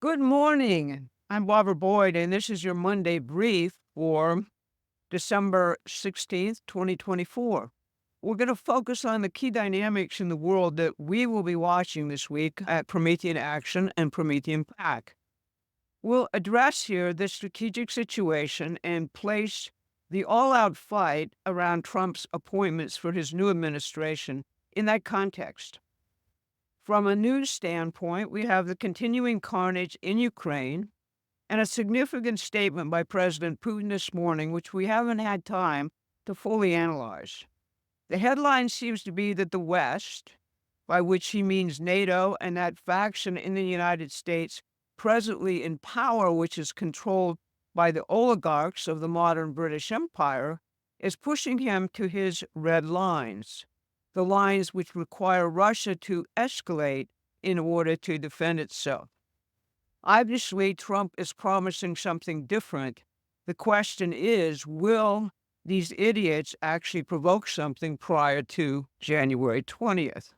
Good morning. I'm Barbara Boyd, and this is your Monday brief for December 16th, 2024. We're going to focus on the key dynamics in the world that we will be watching this week at Promethean Action and Promethean Pack. We'll address here the strategic situation and place the all out fight around Trump's appointments for his new administration in that context. From a news standpoint, we have the continuing carnage in Ukraine and a significant statement by President Putin this morning, which we haven't had time to fully analyze. The headline seems to be that the West, by which he means NATO and that faction in the United States presently in power, which is controlled by the oligarchs of the modern British Empire, is pushing him to his red lines, the lines which require Russia to escalate in order to defend itself. Obviously, Trump is promising something different. The question is, will these idiots actually provoke something prior to January 20th?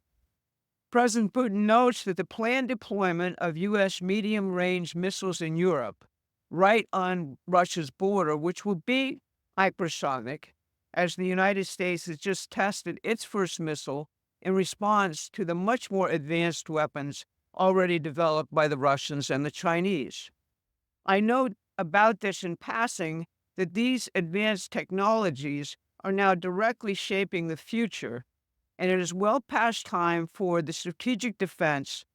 President Putin notes that the planned deployment of U.S. medium-range missiles in Europe, right on Russia's border, which will be hypersonic, as the United States has just tested its first missile in response to the much more advanced weapons already developed by the Russians and the Chinese. I note about this in passing that these advanced technologies are now directly shaping the future, and it is well past time for the strategic defense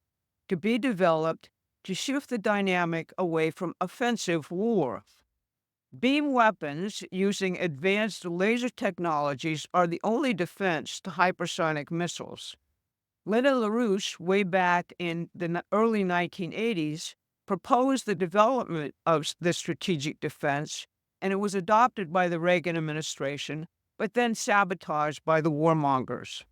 to be developed to shift the dynamic away from offensive war. Beam weapons using advanced laser technologies are the only defense to hypersonic missiles. Lyndon LaRouche, way back in the early 1980s, proposed the development of the strategic defense, and it was adopted by the Reagan administration, but then sabotaged by the warmongers.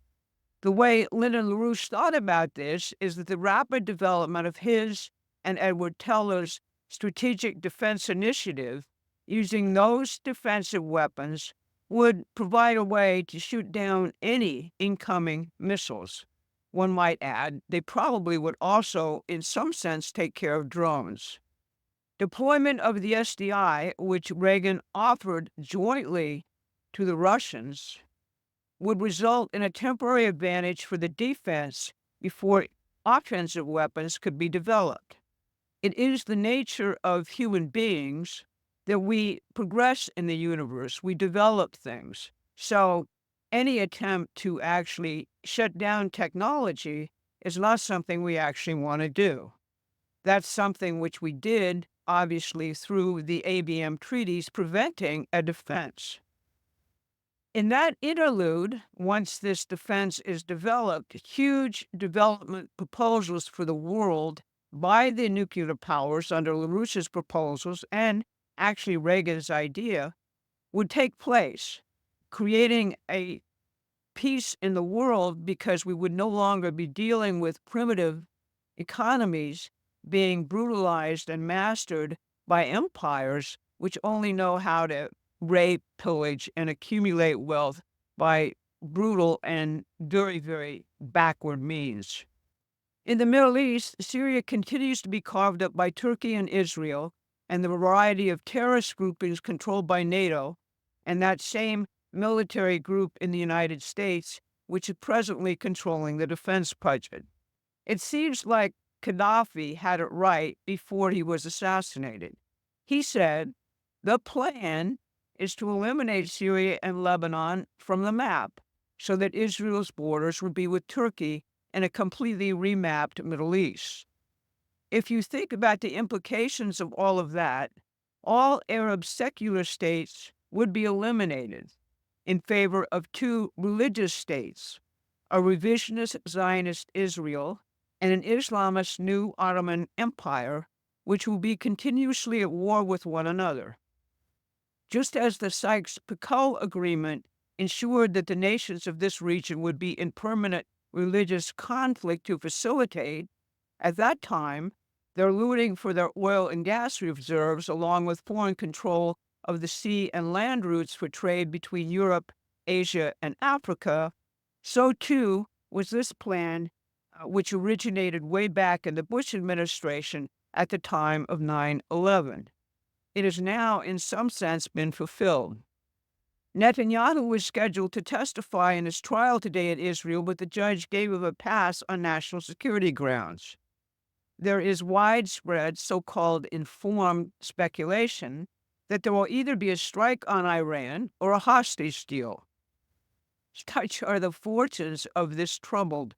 The way Lyndon LaRouche thought about this is that the rapid development of his and Edward Teller's Strategic Defense Initiative, using those defensive weapons, would provide a way to shoot down any incoming missiles. One might add, they probably would also, in some sense, take care of drones. Deployment of the SDI, which Reagan offered jointly to the Russians, would result in a temporary advantage for the defense before offensive weapons could be developed. It is the nature of human beings that we progress in the universe, we develop things. So any attempt to actually shut down technology is not something we actually want to do. That's something which we did, obviously, through the ABM treaties preventing a defense. In that interlude, once this defense is developed, huge development proposals for the world by the nuclear powers under LaRouche's proposals and actually Reagan's idea would take place, creating a peace in the world because we would no longer be dealing with primitive economies being brutalized and mastered by empires which only know how to rape, pillage, and accumulate wealth by brutal and very, very backward means. In the Middle East, Syria continues to be carved up by Turkey and Israel and the variety of terrorist groupings controlled by NATO and that same military group in the United States, which is presently controlling the defense budget. It seems like Gaddafi had it right before he was assassinated. He said, the plan is to eliminate Syria and Lebanon from the map so that Israel's borders would be with Turkey in a completely remapped Middle East. If you think about the implications of all of that, all Arab secular states would be eliminated in favor of two religious states, a revisionist Zionist Israel and an Islamist new Ottoman Empire, which will be continuously at war with one another. Just as the Sykes-Picot Agreement ensured that the nations of this region would be in permanent religious conflict to facilitate, at that time, they're looting for their oil and gas reserves along with foreign control of the sea and land routes for trade between Europe, Asia, and Africa. So too was this plan, which originated way back in the Bush administration at the time of 9/11. It has now, in some sense, been fulfilled. Netanyahu was scheduled to testify in his trial today in Israel, but the judge gave him a pass on national security grounds. There is widespread so-called informed speculation that there will either be a strike on Iran or a hostage deal. Such are the fortunes of this troubled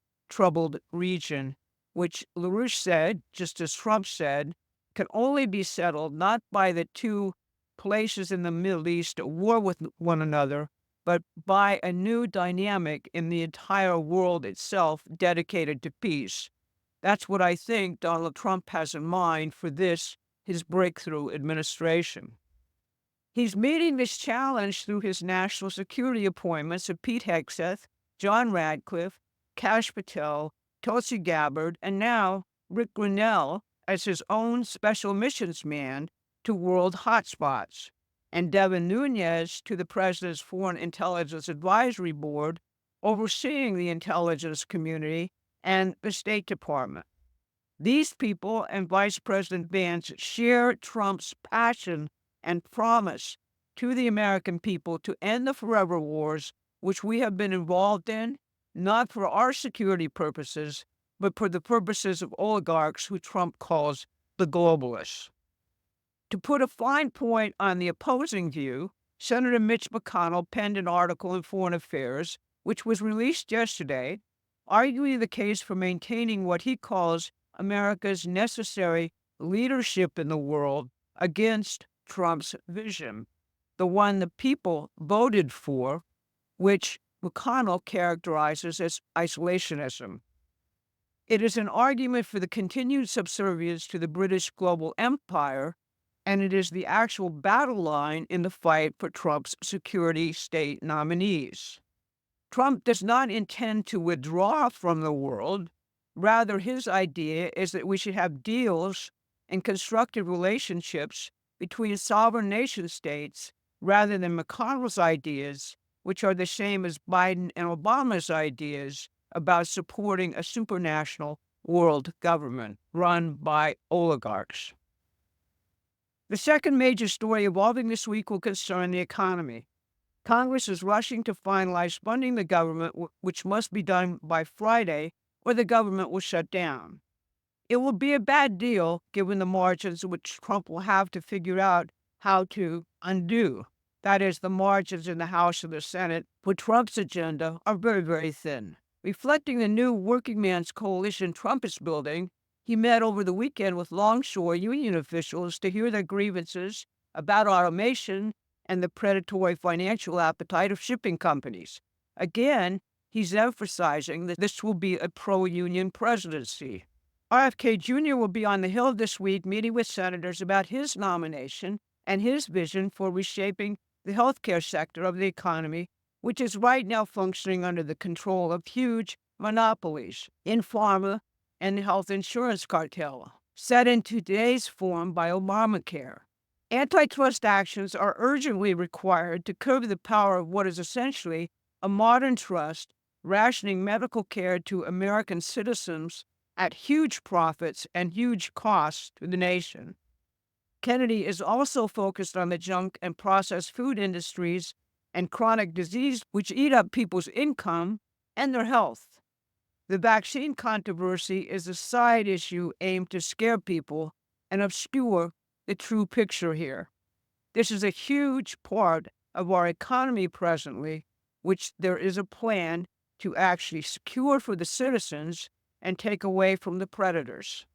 region, which LaRouche said, just as Trump said, can only be settled not by the two places in the Middle East at war with one another, but by a new dynamic in the entire world itself dedicated to peace. That's what I think Donald Trump has in mind for this, his breakthrough administration. He's meeting this challenge through his national security appointments of Pete Hegseth, John Radcliffe, Kash Patel, Tulsi Gabbard, and now Rick Grenell as his own special missions man to world hotspots, and Devin Nunes to the president's Foreign Intelligence Advisory Board, overseeing the intelligence community and the State Department. These people and Vice President Vance share Trump's passion and promise to the American people to end the forever wars, which we have been involved in, not for our security purposes, but for the purposes of oligarchs who Trump calls the globalists. To put a fine point on the opposing view, Senator Mitch McConnell penned an article in Foreign Affairs, which was released yesterday, arguing the case for maintaining what he calls America's necessary leadership in the world against Trump's vision, the one the people voted for, which McConnell characterizes as isolationism. It is an argument for the continued subservience to the British global empire, and it is the actual battle line in the fight for Trump's security state nominees. Trump does not intend to withdraw from the world. Rather, his idea is that we should have deals and constructive relationships between sovereign nation states rather than McConnell's ideas, which are the same as Biden and Obama's ideas about supporting a supranational world government run by oligarchs. The second major story evolving this week will concern the economy. Congress is rushing to finalize funding the government, which must be done by Friday, or the government will shut down. It will be a bad deal given the margins which Trump will have to figure out how to undo. That is, the margins in the House and the Senate for Trump's agenda are very, very thin. Reflecting the new working man's coalition Trump is building, he met over the weekend with Longshore union officials to hear their grievances about automation and the predatory financial appetite of shipping companies. Again, he's emphasizing that this will be a pro-union presidency. RFK Jr. will be on the Hill this week meeting with senators about his nomination and his vision for reshaping the healthcare sector of the economy, which is right now functioning under the control of huge monopolies in pharma and the health insurance cartel, set in today's form by Obamacare. Antitrust actions are urgently required to curb the power of what is essentially a modern trust, rationing medical care to American citizens at huge profits and huge costs to the nation. Kennedy is also focused on the junk and processed food industries and chronic disease, which eat up people's income and their health. The vaccine controversy is a side issue aimed to scare people and obscure the true picture here. This is a huge part of our economy presently, which there is a plan to actually secure for the citizens and take away from the predators.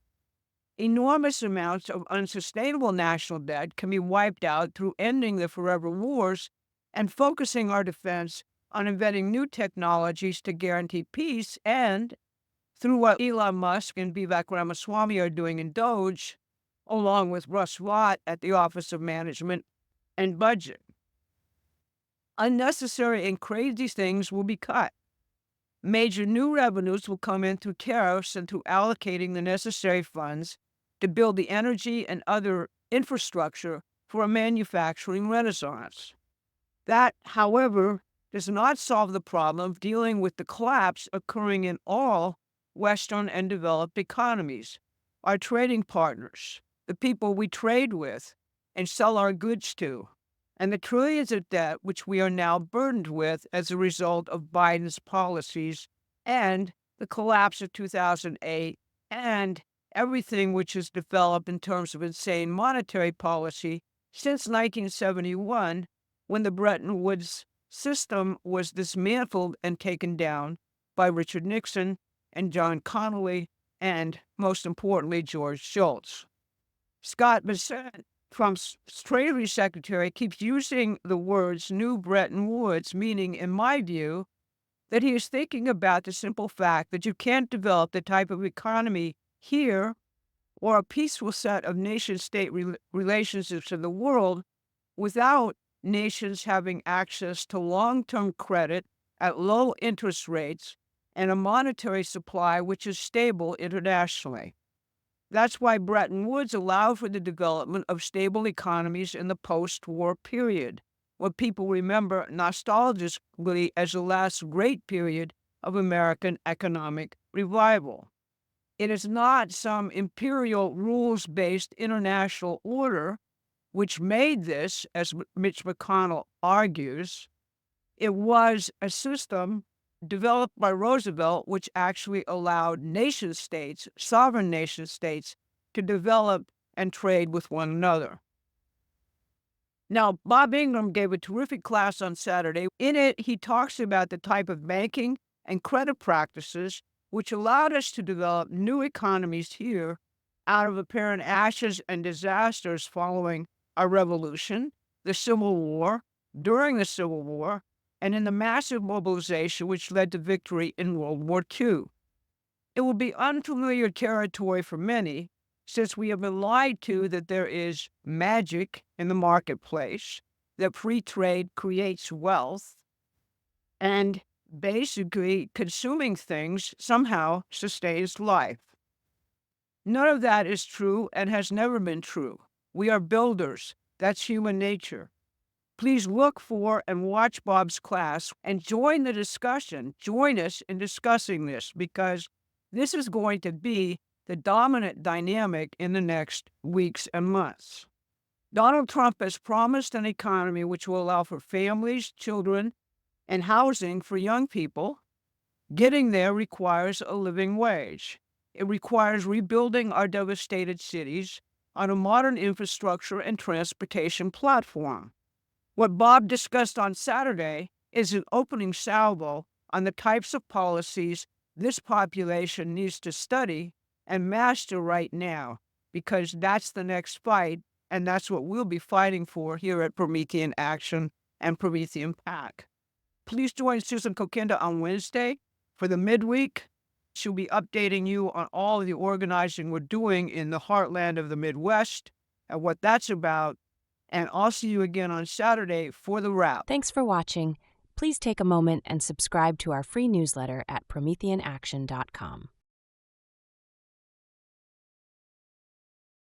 Enormous amounts of unsustainable national debt can be wiped out through ending the forever wars and focusing our defense on inventing new technologies to guarantee peace, and through what Elon Musk and Vivek Ramaswamy are doing in Doge, along with Russ Watt at the Office of Management and Budget. Unnecessary and crazy things will be cut. Major new revenues will come in through tariffs and through allocating the necessary funds to build the energy and other infrastructure for a manufacturing renaissance. That, however, does not solve the problem of dealing with the collapse occurring in all Western and developed economies. our trading partners, the people we trade with and sell our goods to, and the trillions of debt which we are now burdened with as a result of Biden's policies and the collapse of 2008 and everything which has developed in terms of insane monetary policy since 1971, when the Bretton Woods system was dismantled and taken down by Richard Nixon and John Connally and, most importantly, George Shultz. Scott Bessent, Trump's Treasury Secretary, keeps using the words New Bretton Woods, meaning, in my view, that he is thinking about the simple fact that you can't develop the type of economy here or a peaceful set of nation-state relationships in the world without nations having access to long-term credit at low interest rates and a monetary supply which is stable internationally. That's why Bretton Woods allowed for the development of stable economies in the post-war period, what people remember nostalgically as the last great period of American economic revival. It is not some imperial rules-based international order which made this, as Mitch McConnell argues. It was a system developed by Roosevelt, which actually allowed nation states, sovereign nation states, to develop and trade with one another. Now, Bob Ingram gave a terrific class on Saturday. In it, he talks about the type of banking and credit practices which allowed us to develop new economies here out of apparent ashes and disasters following our revolution, the Civil War, during the Civil War, and in the massive mobilization which led to victory in World War II. It will be unfamiliar territory for many, since we have been lied to that there is magic in the marketplace, that free trade creates wealth, and basically consuming things somehow sustains life. None of that is true and has never been true. We are builders. That's human nature. Please look for and watch Bob's class and join the discussion. Join us in discussing this, because this is going to be the dominant dynamic in the next weeks and months. Donald Trump has promised an economy which will allow for families, children, and housing for young people. Getting there requires a living wage. It requires rebuilding our devastated cities on a modern infrastructure and transportation platform. What Bob discussed on Saturday is an opening salvo on the types of policies this population needs to study and master right now, because that's the next fight, and that's what we'll be fighting for here at Promethean Action and Promethean PAC. Please join Susan Kokinda on Wednesday for the midweek. She'll be updating you on all of the organizing we're doing in the heartland of the Midwest and what that's about. And I'll see you again on Saturday for the wrap. Thanks for watching. Please take a moment and subscribe to our free newsletter at PrometheanAction.com.